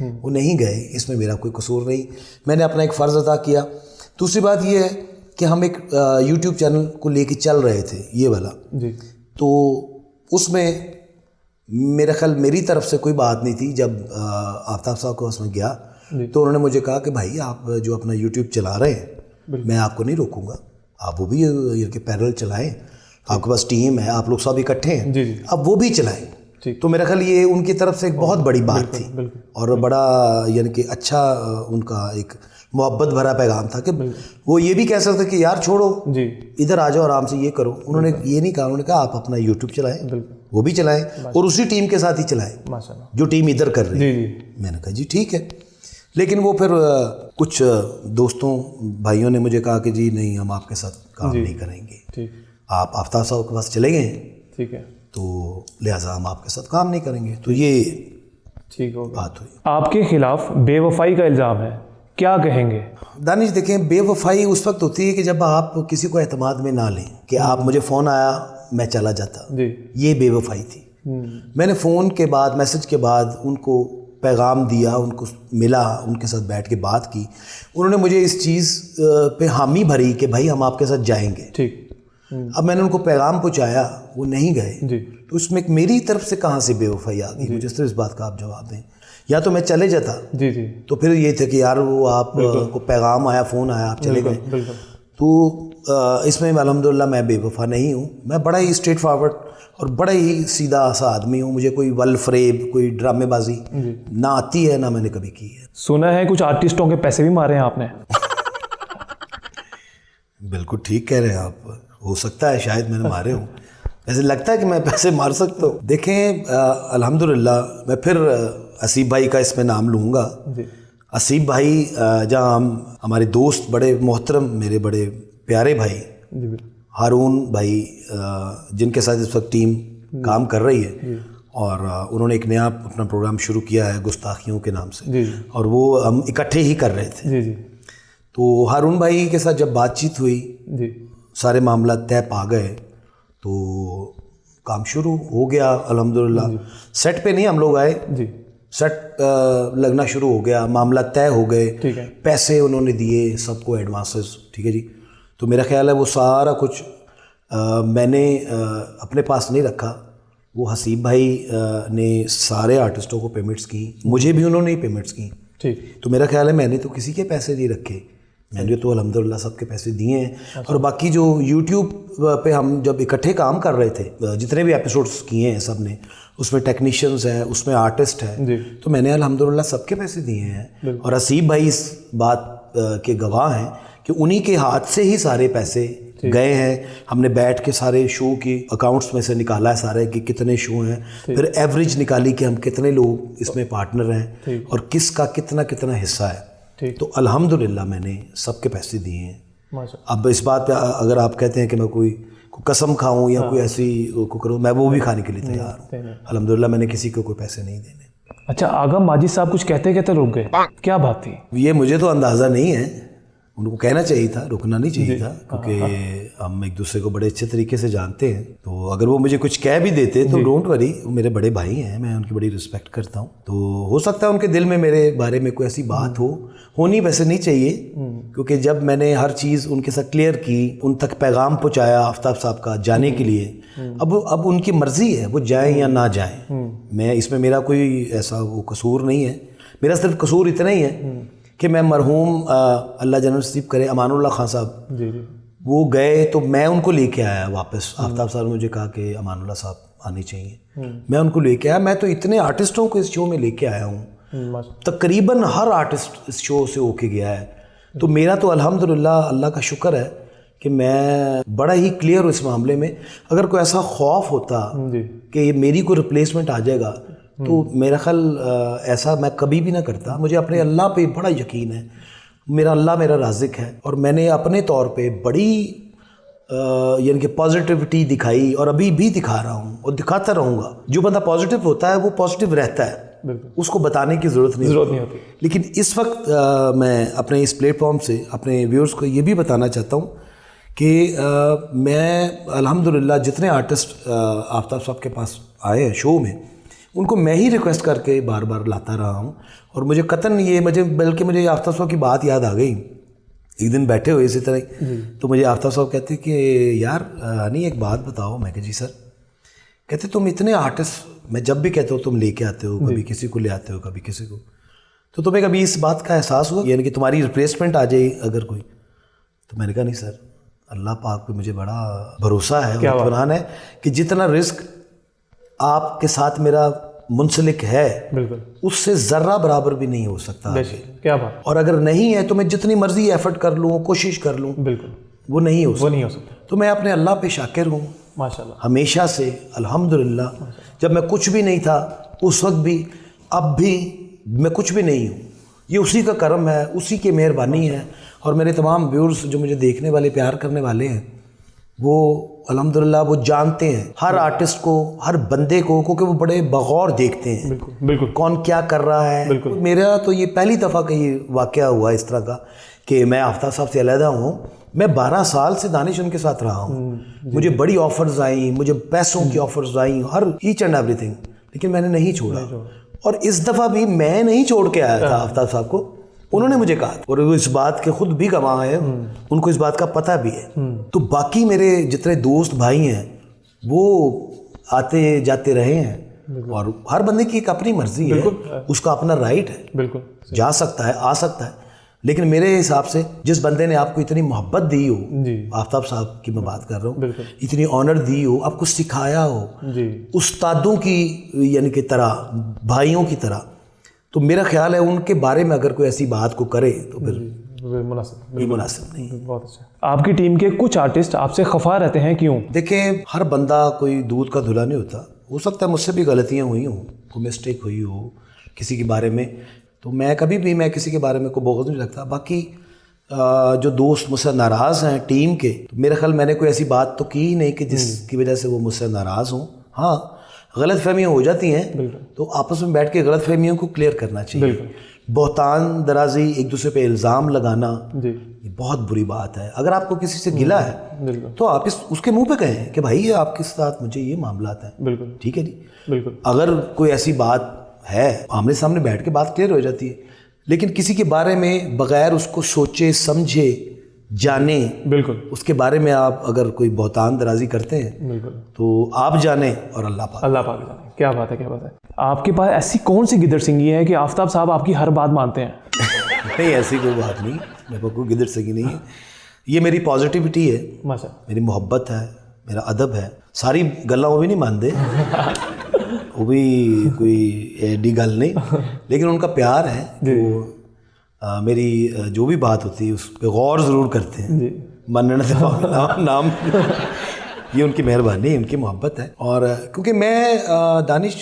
وہ نہیں گئے, اس میں میرا کوئی قصور نہیں, میں نے اپنا ایک فرض ادا کیا. دوسری بات یہ ہے کہ ہم ایک یوٹیوب چینل کو لے کے چل رہے تھے, یہ والا, تو اس میں میرا خیال میری طرف سے کوئی بات نہیں تھی. جب آفتاب صاحب کو اس میں گیا تو انہوں نے مجھے کہا کہ بھائی آپ جو اپنا یوٹیوب چلا رہے ہیں میں آپ کو نہیں روکوں گا, آپ وہ بھی یہ کہ پیرل چلائیں, آپ کے پاس ٹیم ہے, آپ لوگ سب اکٹھے ہیں, اب وہ بھی چلائیں. تو میرا خیال یہ ان کی طرف سے ایک بہت بڑی بات تھی اور بڑا یعنی کہ اچھا ان کا ایک محبت بھرا پیغام تھا کہ وہ یہ بھی کہہ سکتے کہ یار چھوڑو ادھر آ جاؤ آرام سے یہ کرو. انہوں نے یہ نہیں کہا, انہوں نے کہا آپ اپنا یوٹیوب چلائیں, وہ بھی چلائیں اور اسی ٹیم کے ساتھ ہی چلائیں جو ٹیم ادھر کر رہی ہے. میں نے کہا جی ٹھیک ہے. لیکن وہ پھر کچھ دوستوں بھائیوں نے مجھے کہا کہ جی نہیں ہم آپ کے ساتھ کام نہیں کریں گے, آپ آفتاب صاحب کے پاس چلے گئے ہیں, ٹھیک ہے, تو لہٰذا ہم آپ کے ساتھ کام نہیں کریں گے. تو یہ ٹھیک ہو بات ہوئی. آپ کے خلاف بے وفائی کا الزام ہے, کیا کہیں گے؟ دانش دیکھیں, بے وفائی اس وقت ہوتی ہے کہ جب آپ کسی کو اعتماد میں نہ لیں کہ آپ مجھے فون آیا میں چلا جاتا, یہ بے وفائی تھی. میں نے فون کے بعد میسج کے بعد ان کو پیغام دیا, ان کو ملا, ان کے ساتھ بیٹھ کے بات کی, انہوں نے مجھے اس چیز پہ حامی بھری کہ بھائی ہم آپ کے ساتھ جائیں گے. ٹھیک. اب میں نے ان کو پیغام پہنچایا, وہ نہیں گئے, تو اس میں میری طرف سے کہاں سے بے وفائی آ گئی؟ مجھے صرف اس بات کا آپ جواب دیں. یا تو میں چلے جاتا تو پھر یہ تھا کہ یار وہ آپ کو پیغام آیا, فون آیا, آپ چلے گئے. تو اس میں الحمدللہ میں بے وفا نہیں ہوں. میں بڑا ہی اسٹریٹ فارورڈ اور بڑا ہی سیدھا سا آدمی ہوں. مجھے کوئی ول فریب, کوئی ڈرامے بازی نہ آتی ہے, نہ میں نے کبھی کی ہے. سنا ہے کچھ آرٹسٹوں کے پیسے بھی مارے ہیں آپ نے؟ بالکل ٹھیک کہہ رہے ہیں آپ, ہو سکتا ہے شاید میں نے مارے ہوں. ایسے لگتا ہے کہ میں پیسے مار سکتا ہوں. دیکھیں الحمدللہ میں پھر اسیب بھائی کا اس میں نام لوں گا. اسیب بھائی جہاں ہمارے دوست بڑے محترم, میرے بڑے پیارے بھائی ہارون بھائی, جن کے ساتھ اس وقت ٹیم کام کر رہی ہے, اور انہوں نے ایک نیا اپنا پروگرام شروع کیا ہے گستاخیوں کے نام سے, اور وہ ہم اکٹھے ہی کر رہے تھے. تو ہارون بھائی کے ساتھ جب بات چیت ہوئی, سارے معاملات طے پا گئے, تو کام شروع ہو گیا الحمدللہ. سیٹ پہ نہیں ہم لوگ آئے, سیٹ لگنا شروع ہو گیا, معاملات طے ہو گئے, پیسے انہوں نے دیے سب کو ایڈوانسز. ٹھیک ہے جی. تو میرا خیال ہے وہ سارا کچھ میں نے اپنے پاس نہیں رکھا, وہ حسیب بھائی نے سارے آرٹسٹوں کو پیمنٹس کی, مجھے بھی انہوں نے ہی پیمنٹس کی. تو میرا خیال ہے میں نے تو کسی کے پیسے نہیں رکھے, میں نے تو الحمدللہ سب کے پیسے دیے ہیں. اور باقی جو یوٹیوب پہ ہم جب اکٹھے کام کر رہے تھے, جتنے بھی ایپیسوڈس کیے ہیں سب نے, اس میں ٹیکنیشینز ہیں, اس میں آرٹسٹ ہیں, تو میں نے الحمدللہ سب کے پیسے دیے ہیں. اور حسیب بھائی اس بات کے گواہ ہیں کہ انہی کے ہاتھ سے ہی سارے پیسے گئے ہیں. ہم نے بیٹھ کے سارے شو کی اکاؤنٹس میں سے نکالا ہے سارے کہ کتنے شو ہیں, پھر ایوریج نکالی کہ ہم کتنے لوگ اس میں پارٹنر ہیں اور کس کا کتنا کتنا حصہ ہے. تو الحمدللہ میں نے سب کے پیسے دیے ہیں. اب اس بات پہ اگر آپ کہتے ہیں کہ میں کوئی قسم کھاؤں یا کوئی ایسی کو کروں, میں وہ بھی کھانے کے لیے تیار ہوں. الحمدللہ میں نے کسی کو کوئی پیسے نہیں دینے. اچھا, آغا ماجد صاحب کچھ کہتے کہتے رک گئے, کیا بات تھی؟ یہ مجھے تو اندازہ نہیں ہے, ان کو کہنا چاہیے تھا, رکنا نہیں چاہیے تھا, کیونکہ ہم ایک دوسرے کو بڑے اچھے طریقے سے جانتے ہیں. تو اگر وہ مجھے کچھ کہہ بھی دیتے تو ڈونٹ وری, وہ میرے بڑے بھائی ہیں, میں ان کی بڑی رسپیکٹ کرتا ہوں. تو ہو سکتا ہے ان کے دل میں میرے بارے میں کوئی ایسی بات ہونی ویسے نہیں چاہیے, کیونکہ جب میں نے ہر چیز ان کے ساتھ کلیئر کی, ان تک پیغام پہنچایا آفتاب صاحب کا جانے کے لیے, اب ان کی مرضی ہے وہ جائیں یا نہ جائیں. میں اس میں میرا کوئی ایسا وہ قصور نہیں ہے. میرا صرف قصور اتنا ہی ہے کہ میں مرحوم اللہ جنت نصیب کرے امان اللہ خان صاحب, وہ گئے تو میں ان کو لے کے آیا واپس. آفتاب صاحب نے مجھے کہا کہ امان اللہ صاحب آنے چاہیے, میں ان کو لے کے آیا. میں تو اتنے آرٹسٹوں کو اس شو میں لے کے آیا ہوں, تقریباً ہر آرٹسٹ اس شو سے ہو کے گیا ہے. تو میرا تو الحمدللہ اللہ کا شکر ہے کہ میں بڑا ہی کلیئر ہوں اس معاملے میں. اگر کوئی ایسا خوف ہوتا کہ میری کوئی ریپلیسمنٹ آ جائے گا تو میرا خیال ایسا میں کبھی بھی نہ کرتا. مجھے اپنے اللہ پہ بڑا یقین ہے, میرا اللہ میرا رازق ہے, اور میں نے اپنے طور پہ بڑی یعنی کہ پازیٹیوٹی دکھائی, اور ابھی بھی دکھا رہا ہوں اور دکھاتا رہوں گا. جو بندہ پازیٹیو ہوتا ہے وہ پازیٹیو رہتا ہے, اس کو بتانے کی ضرورت نہیں ہوتی. لیکن اس وقت میں اپنے اس پلیٹ فارم سے اپنے ویورز کو یہ بھی بتانا چاہتا ہوں کہ میں الحمدللہ جتنے آرٹسٹ آفتاب صاحب کے پاس آئے ہیں شو میں, ان کو میں ہی ریکویسٹ کر کے بار بار لاتا رہا ہوں, اور مجھے قطن یہ بلکہ مجھے آفتاب صاحب کی بات یاد آ گئی. ایک دن بیٹھے ہوئے اسی طرح تو مجھے آفتاب صاحب کہتے کہ یار نہیں ایک بات بتاؤ. میں کہ جی سر. کہتے تم اتنے آرٹسٹ, میں جب بھی کہتا ہوں تم لے کے آتے ہو, کبھی کسی کو لے آتے ہو, کبھی کسی کو, تو تمہیں کبھی اس بات کا احساس ہوا یعنی کہ تمہاری ریپلیسمنٹ آ جائے اگر کوئی؟ تو میں نے کہا نہیں سر, اللہ پاک پہ مجھے بڑا بھروسہ ہے اور اطمینان ہے کہ جتنا رزق آپ کے ساتھ میرا منسلک ہے بالکل اس سے ذرہ برابر بھی نہیں ہو سکتا. کیا بات. اور اگر نہیں ہے تو میں جتنی مرضی ایفرٹ کر لوں, کوشش کر لوں, بالکل وہ نہیں ہو سکتا. تو میں اپنے اللہ پہ شاکر ہوں ماشاءاللہ ہمیشہ سے, الحمدللہ. جب میں کچھ بھی نہیں تھا اس وقت بھی, اب بھی میں کچھ بھی نہیں ہوں. یہ اسی کا کرم ہے, اسی کی مہربانی ہے. اور میرے تمام ویورز جو مجھے دیکھنے والے, پیار کرنے والے ہیں, وہ الحمدللہ وہ جانتے ہیں ہر آرٹسٹ کو, ہر بندے کو, کیونکہ وہ بڑے بغور دیکھتے ہیں بالکل کون کیا کر رہا ہے. میرا تو یہ پہلی دفعہ کا یہ واقعہ ہوا اس طرح کا کہ میں آفتاب صاحب سے علیحدہ ہوں. میں 12 سال سے دانش ان کے ساتھ رہا ہوں. مجھے بڑی آفرز آئیں, مجھے پیسوں کی آفرز آئیں, ہر ایچ اینڈ ایوری تھنگ, لیکن میں نے نہیں چھوڑا. اور اس دفعہ بھی میں نہیں چھوڑ کے آیا تھا آفتاب صاحب کو, انہوں نے مجھے کہا, اور وہ اس بات کے خود بھی گواہ ہے, ان کو اس بات کا پتہ بھی ہے. تو باقی میرے جتنے دوست بھائی ہیں وہ آتے جاتے رہے ہیں, اور ہر بندے کی ایک اپنی مرضی ہے, اس کا اپنا رائٹ ہے, بالکل جا سکتا ہے, آ سکتا ہے. لیکن میرے حساب سے جس بندے نے آپ کو اتنی محبت دی ہو, آفتاب صاحب کی میں بات کر رہا ہوں, اتنی آنر دی ہو, آپ کو سکھایا ہو استادوں کی یعنی کہ طرح, بھائیوں کی طرح, تو میرا خیال ہے ان کے بارے میں اگر کوئی ایسی بات کو کرے تو پھر مناسب نہیں. بہت اچھا. آپ کی ٹیم کے کچھ آرٹسٹ آپ سے خفا رہتے ہیں, کیوں؟ دیکھیں ہر بندہ کوئی دودھ کا دھلا نہیں ہوتا. ہو سکتا ہے مجھ سے بھی غلطیاں ہوئی ہوں, کوئی مسٹیک ہوئی ہو کسی کے بارے میں, تو میں کبھی بھی میں کسی کے بارے میں کوئی بغض نہیں رکھتا. باقی جو دوست مجھ سے ناراض ہیں ٹیم کے, تو میرا خیال میں نے کوئی ایسی بات تو کی ہی نہیں کہ جس کی وجہ سے وہ مجھ سے ناراض ہوں. ہاں غلط فہمیاں ہو جاتی ہیں تو آپس میں بیٹھ کے غلط فہمیوں کو کلیئر کرنا چاہیے. بہتان درازی, ایک دوسرے پہ الزام لگانا, یہ بہت بری بات ہے. اگر آپ کو کسی سے گلا ہے تو آپ اس کے منہ پہ کہیں کہ بھائی آپ کے ساتھ مجھے یہ معاملات ہیں, ٹھیک ہے جی. اگر کوئی ایسی بات ہے آمنے سامنے بیٹھ کے بات کلیئر ہو جاتی ہے. لیکن کسی کے بارے میں بغیر اس کو سوچے سمجھے جانے, اس کے بارے میں آپ اگر کوئی بہتان درازی کرتے ہیں تو آپ جانیں اور اللہ پاک جانے. کیا بات ہے, کیا بات ہے. آپ کے پاس ایسی کون سی گدڑ سنگی ہے کہ آفتاب صاحب آپ کی ہر بات مانتے ہیں؟ نہیں ایسی کوئی بات نہیں, میرے کو کوئی گدڑ سنگی نہیں ہے. یہ میری پازیٹیوٹی ہے, میری محبت ہے, میرا ادب ہے. ساری گلاں وہ بھی نہیں مانتے, وہ بھی کوئی ایڈی گل نہیں, لیکن ان کا پیار ہے کہ وہ میری جو بھی بات ہوتی ہے اس پہ غور ضرور کرتے ہیں. مننا نام یہ ان کی مہربانی, ان کی محبت ہے. اور کیونکہ میں دانش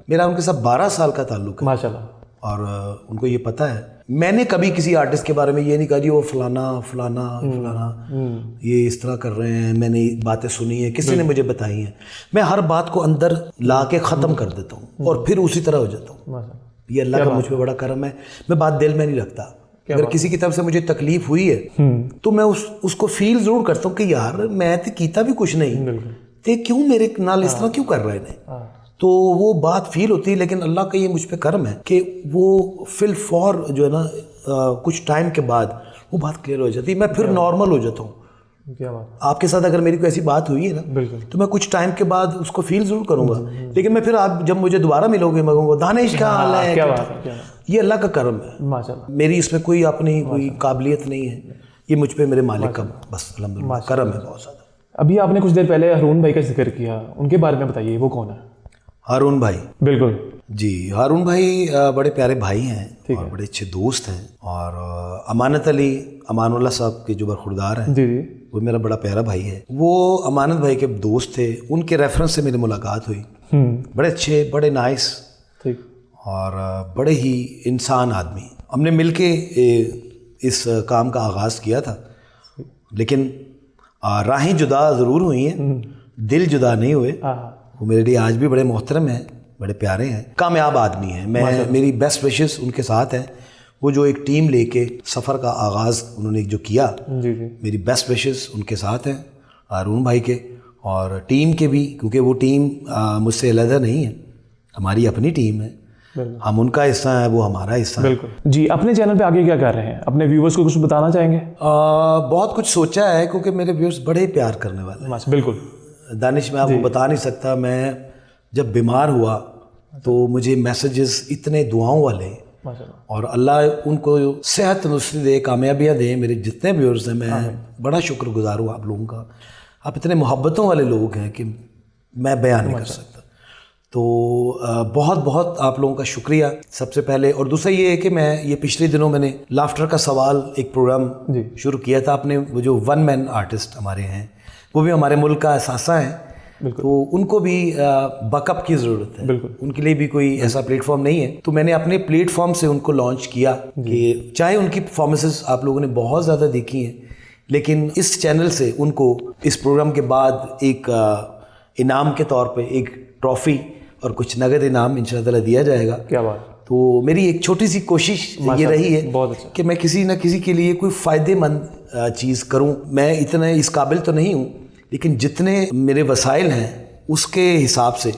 میرا ان کے ساتھ 12 سال کا تعلق ہے ماشاءاللہ, اور ان کو یہ پتہ ہے. میں نے کبھی کسی آرٹسٹ کے بارے میں یہ نہیں کہا جی وہ فلانا یہ اس طرح کر رہے ہیں, میں نے باتیں سنی ہیں, کسی نے مجھے بتائی ہیں. میں ہر بات کو اندر لا کے ختم کر دیتا ہوں اور پھر اسی طرح ہو جاتا ہوں. یہ اللہ کا مجھ پہ بڑا کرم ہے. میں بات دل میں نہیں رکھتا. اگر کسی کی طرف سے مجھے تکلیف ہوئی ہے تو میں اس کو فیل ضرور کرتا ہوں کہ یار میں تو کیتا بھی کچھ نہیں, تے کیوں میرے نال اس طرح کیوں کر رہے ہیں. تو وہ بات فیل ہوتی ہے. لیکن اللہ کا یہ مجھ پہ کرم ہے کہ وہ فی الفور جو ہے نا کچھ ٹائم کے بعد وہ بات کلیئر ہو جاتی ہے. میں پھر نارمل ہو جاتا ہوں. آپ کے ساتھ اگر میری کوئی ایسی بات ہوئی ہے نا تو میں کچھ ٹائم کے بعد اس کو فیل ضرور کروں گا, لیکن میں پھر آپ جب مجھے دوبارہ ملو گے میں کہوں گا دانش کیا حال ہے. یہ اللہ کا کرم ہے, میری اس میں کوئی اپنی کوئی قابلیت نہیں ہے. یہ مجھ پہ میرے مالک کا بس الحمدللہ کرم ہے بہت زیادہ. ابھی آپ نے کچھ دیر پہلے ہارون بھائی کا ذکر کیا, ان کے بارے میں بتائیے, وہ کون ہے؟ ہارون بھائی, بالکل جی ہارون بھائی بڑے پیارے بھائی ہیں اور بڑے اچھے دوست ہیں. اور امانت علی امان اللہ صاحب کے جو برخوردار ہیں وہ میرا بڑا پیارا بھائی ہے. وہ امانت بھائی کے دوست تھے, ان کے ریفرنس سے میری ملاقات ہوئی. بڑے اچھے, بڑے نائس اور بڑے ہی انسان آدمی. ہم نے مل کے اس کام کا آغاز کیا تھا, لیکن راہیں جدا ضرور ہوئی ہیں, دل جدا نہیں ہوئے. وہ میرے لیے آج بھی بڑے محترم ہیں, بڑے پیارے ہیں, کامیاب آدمی ہیں. میری بیسٹ وشز ان کے ساتھ ہیں. وہ جو ایک ٹیم لے کے سفر کا آغاز انہوں نے جو کیا, میری بیسٹ وشز ان کے ساتھ ہیں, ہارون بھائی کے اور ٹیم کے بھی, کیونکہ وہ ٹیم مجھ سے علیحدہ نہیں ہے, ہماری اپنی ٹیم ہے. ہم ان کا حصہ ہیں, وہ ہمارا حصہ ہے. بالکل جی. اپنے چینل پہ آگے کیا کر رہے ہیں؟ اپنے ویورز کو کچھ بتانا چاہیں گے؟ بہت کچھ سوچا ہے, کیونکہ میرے ویورز بڑے ہی پیار کرنے والے ہیں. بالکل دانش, میں آپ کو بتا نہیں سکتا, میں جب بیمار ہوا تو مجھے میسیجز اتنے دعاؤں والے, اور اللہ ان کو صحت تندرستی دے, کامیابیاں دے. میرے جتنے ویورز ہیں, میں بڑا شکر گزار ہوں آپ لوگوں کا. آپ اتنے محبتوں والے لوگ ہیں کہ میں بیان نہیں کر سکتا. تو بہت بہت آپ لوگوں کا شکریہ سب سے پہلے. اور دوسرا یہ ہے کہ میں یہ پچھلے دنوں میں نے لافٹر کا سوال ایک پروگرام شروع کیا تھا. آپ نے وہ جو ون مین آرٹسٹ ہمارے ہیں, وہ بھی ہمارے ملک کا اثاثہ ہیں, تو ان کو بھی بیک اپ کی ضرورت ہے. ان کے لیے بھی کوئی ایسا پلیٹ فارم نہیں ہے, تو میں نے اپنے پلیٹ فارم سے ان کو لانچ کیا کہ چاہے ان کی پرفارمنسز آپ لوگوں نے بہت زیادہ دیکھی ہیں, لیکن اس چینل سے ان کو اس پروگرام کے بعد ایک انعام کے طور پہ ایک ٹرافی اور کچھ نقد انعام انشاء اللہ دیا جائے گا. کیا بات. تو میری ایک چھوٹی سی کوشش یہ رہی ہے کہ میں کسی نہ کسی کے لیے کوئی فائدے مند چیز کروں. میں اتنا اس قابل تو نہیں ہوں, لیکن جتنے میرے وسائل ہیں اس کے حساب سے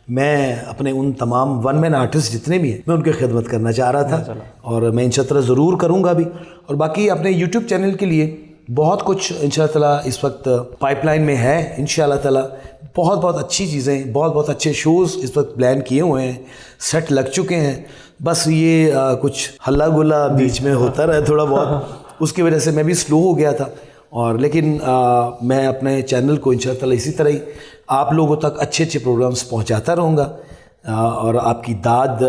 میں اپنے ان تمام ون مین آرٹسٹ جتنے بھی ہیں, میں ان کی خدمت کرنا چاہ رہا تھا, اور میں انشاء اللہ ضرور کروں گا بھی. اور باقی اپنے یوٹیوب چینل کے لیے بہت کچھ انشاء اللہ تعالیٰ اس وقت پائپ لائن میں ہے. انشاء اللہ تعالیٰ بہت بہت اچھی چیزیں, بہت بہت اچھے شوز اس وقت پلان کیے ہوئے ہیں, سیٹ لگ چکے ہیں. بس یہ کچھ ہلا گلا بیچ میں ہوتا رہا تھوڑا بہت, اس کی وجہ سے میں بھی سلو ہو گیا تھا. اور لیکن میں اپنے چینل کو انشاء اللہ اسی طرح ہی آپ لوگوں تک اچھے اچھے پروگرامز پہنچاتا رہوں گا, اور آپ کی داد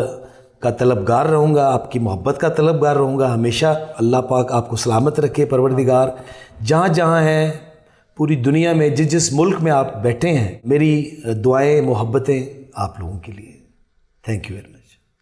کا طلبگار رہوں گا, آپ کی محبت کا طلبگار رہوں گا ہمیشہ. اللہ پاک آپ کو سلامت رکھے پروردگار. جہاں جہاں ہیں پوری دنیا میں, جس جس ملک میں آپ بیٹھے ہیں, میری دعائیں محبتیں آپ لوگوں کے لیے. Thank you very much.